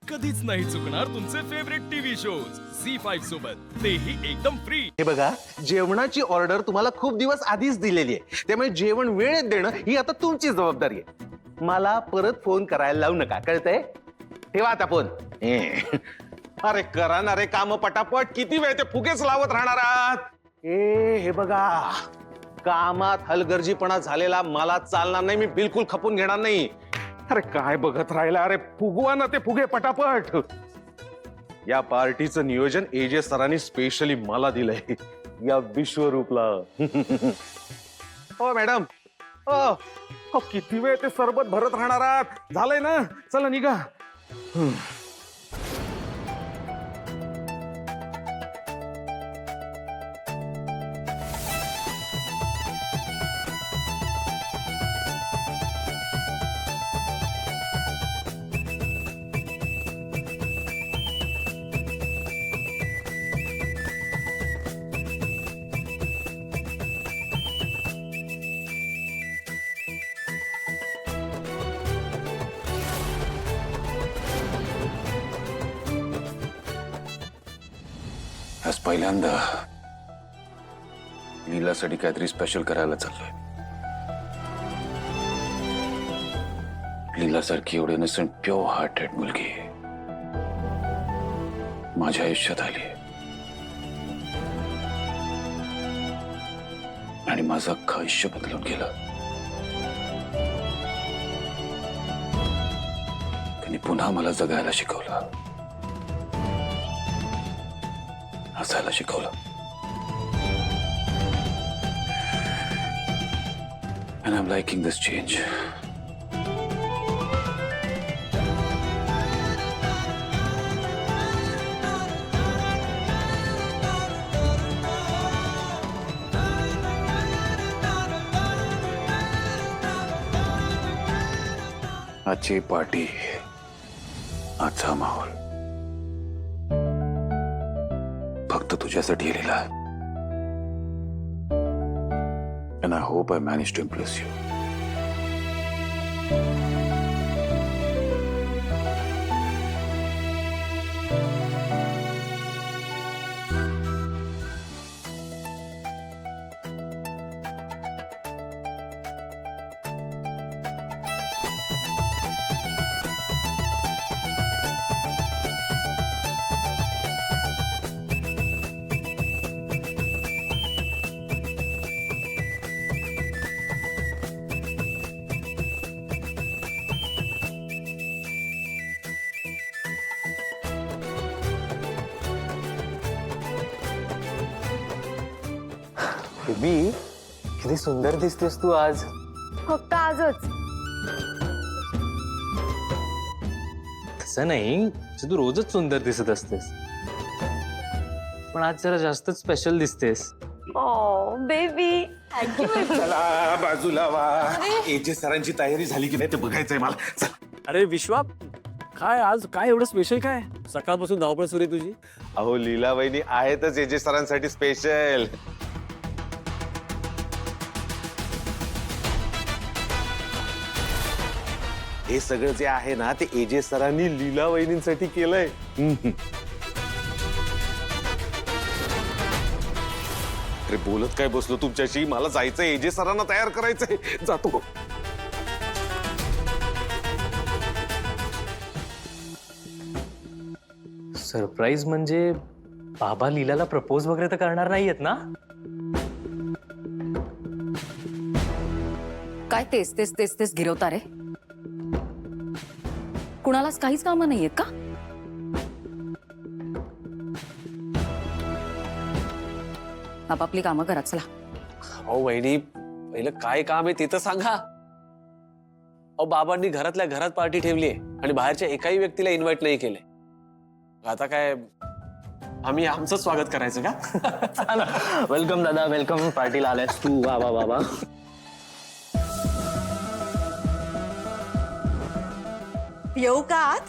कधीच नाही चुकणार तुमचे फेवरेट टीव्ही शोज झी5 सोबत, तेही एकदम फ्री। हे बघा, जेवणाची ऑर्डर तुम्हाला खूप दिवस आधीच दिलेली आहे, त्यामुळे जेवण वेळेत देणं ही आता तुमची जबाबदारी आहे। मला परत फोन करायला लावू नका, कळतंय? ठेवा आता फोन। अरे करा ना रे काम पटापट, किती वेळ ते फुगेच लावत राहणार आहात? हे बघा, कामात हलगर्जीपणा झालेला मला चालणार नाही, मी बिलकुल खपून घेणार नाही। अरे काय बघत राहिला, अरे फुगवा ना ते फुगे पटापट। या पार्टीचं नियोजन एजे सरांनी स्पेशली मला दिलंय, या विश्वरूपला। हो मॅडम, हो किती वेळ ते सरबत भरत राहणार आहात? झालंय ना, चला निघा। आज पहिल्यांदा लीलासाठी काहीतरी स्पेशल करायला चाललोय। लीलासारखी एवढी इनोसेंट प्युअर हार्टेड मुलगी माझ्या आयुष्यात आली आणि माझं अख्खं आयुष्य बदलून गेलं। त्यांनी पुन्हा मला जगायला शिकवलं, हसायला शिकवलं। And I'm liking this change. आजची पार्टी, आजचा माहोल फक्त तुझ्यासाठी लिहिला आहे। And I hope I managed to impress you. Baby, किती सुंदर दिसतेस तू आज। फक्त आजच। तसं नाही, तू रोजच सुंदर दिसत असतेस, पण आज जरा जास्तच स्पेशल दिसतेस। ओ बेबी, थँक्यू बेबी। चला बाजूला वा, एजे सरांची तयारी झाली की नाही ते बघायचंय मला। चला। अरे विश्वा, काय आज काय एवढं स्पेशल? काय सकाळपासून धावपळ सुरू आहे तुझी? अहो लीला वहिनी आहेतच एजे सरांसाठी स्पेशल। हे सगळं जे आहे ना ते एजे सरांनी लीला वहिनींसाठी केलंय। अरे बोलत काय बसलो तुमच्याशी, मला जायचंय, एजे सरांना तयार करायचंय, जातो। सरप्राईज म्हणजे बाबा लीलाला प्रपोज वगैरे तर करणार नाहीयेत ना? काय तेच तेच तेच तेच गिरवता रे? कुणालाच काहीच कामं नाहीयेत का? आपापली कामं करा, चला। अहो वहिनी, पहिलं काय काम आहे ते तर सांगा। अहो बाबांनी घरातल्या घरात पार्टी ठेवली आहे आणि बाहेरच्या एकाही व्यक्तीला इन्व्हाइट नाही केलंय। आता काय आम्ही आमचं स्वागत करायचं का? वेलकम दादा, वेलकम। पार्टीला आलायस तू, वा वा वा वा। येऊ का आत?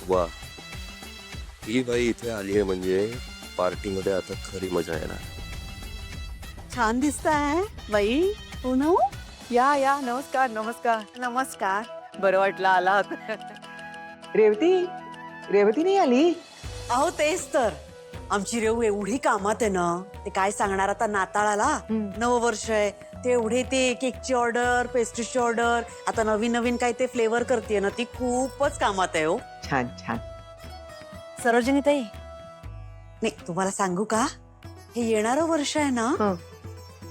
वा, ही बाई इथे आली आहे म्हणजे पार्टीमध्ये आता खरी मजा येणार. छान दिसताय बाई. हो ना. या या, नमस्कार नमस्कार. नमस्कार. बरं वाटलं आलात. रेवती रेवती नाही आली. अहो तेच तर, आमची रेऊ एवढी कामात आहे ना, ते काय सांगणार आता. नाताळाला नववर्ष आहे, ते एवढे ते केकची ऑर्डर, पेस्ट्रीची ऑर्डर, आता नवीन नवीन काय ते फ्लेवर करते ना, ती खूपच कामात आहे. हो छान छान. सरोजिनी ताई, नाही तुम्हाला सांगू का, हे येणारं वर्ष आहे ना,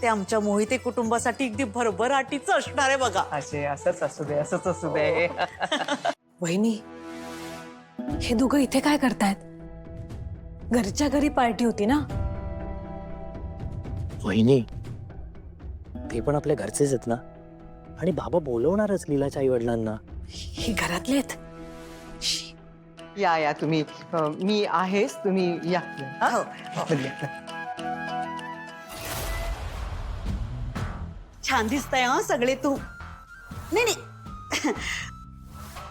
ते आमच्या मोहिते कुटुंबासाठी अगदी भरभराटीचं असणार आहे बघा. असे असंच असू दे, असंच असू दे. वहिनी, हे दोघं इथे काय करतायत? घरच्या घरी पार्टी होती ना. वहिनी, ते पण आपल्या घरचेच आहेत ना, आणि बाबा बोलवणारच लीलाच्या आई वडिलांना. ही घरातले आहेत. या या तुम्ही, मी आहेच, तुम्ही या. हा? हो. या. छान दिसतंय हा सगळे तू. नाही नाही,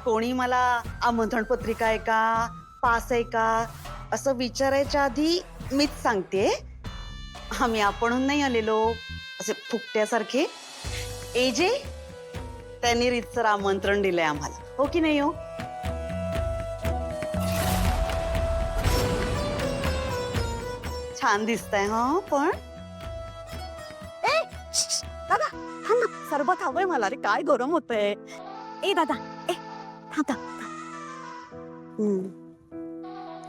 कोणी मला आमंत्रण पत्रिका आहे का, पास आहे का असं विचारायच्या आधी मीच सांगते, आम्ही आपणहून नाही आलेलो असे फुकट्यासारखे. एजे त्यांनी रीतसर आमंत्रण दिलंय आम्हाला, हो की नाही. हो छान दिसतंय हा. पण ए दादा थांब ना, सरबत हवंय मला. अरे काय गरम होतंय. ए दादा, ए थांब थांब.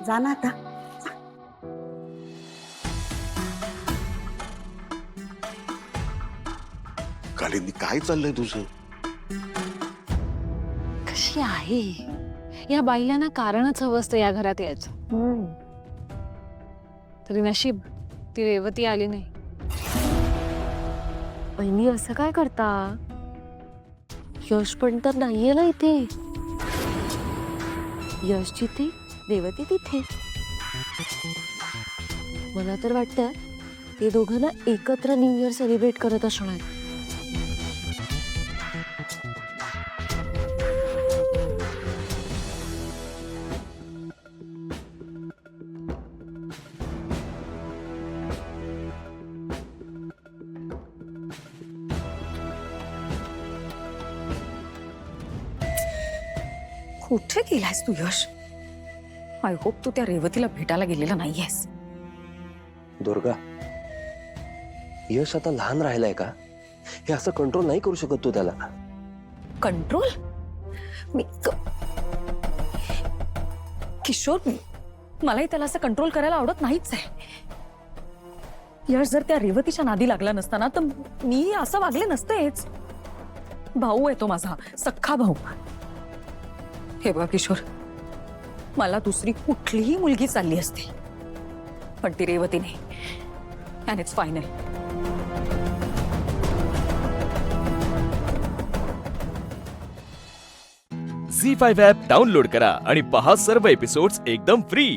जा ना आता. कालिंदी, काय चाललंय तुझं? कशी आहे या बाईला ना, कारणच हवं असतं या घरात यायचं. तरी नशीब ती रेवती आली नाही. बहिणी असं काय करता. यश पण तर नाहीये ना इथे. यश जिथे रेवती तिथे. मला तर वाटतं ते दोघं ना एकत्र न्यू इयर सेलिब्रेट करत असणार. कुठे गेलायस तू यश? आय होप तू त्या रेवतीला भेटायला गेलेला नाहीयेस. दुर्गा, यश आता लहान राहिलाय का? हे असं कंट्रोल नाही करू शकत तू त्याला. कंट्रोल? मी किशोर, मलाही त्याला असं कंट्रोल करायला आवडत नाहीच आहे. यश जर त्या रेवतीच्या नादी लागला नसता ना, तर मी असं वागले नसतेच. भाऊ आहे तो माझा, सख्खा भाऊ. हे बघ किशोर, मला दुसरी कुठलीही मुलगी चालली असती, पण ती रेवती नाही. And it's final. Zee five app download करा आणि पहा सर्व एपिसोड्स एकदम फ्री.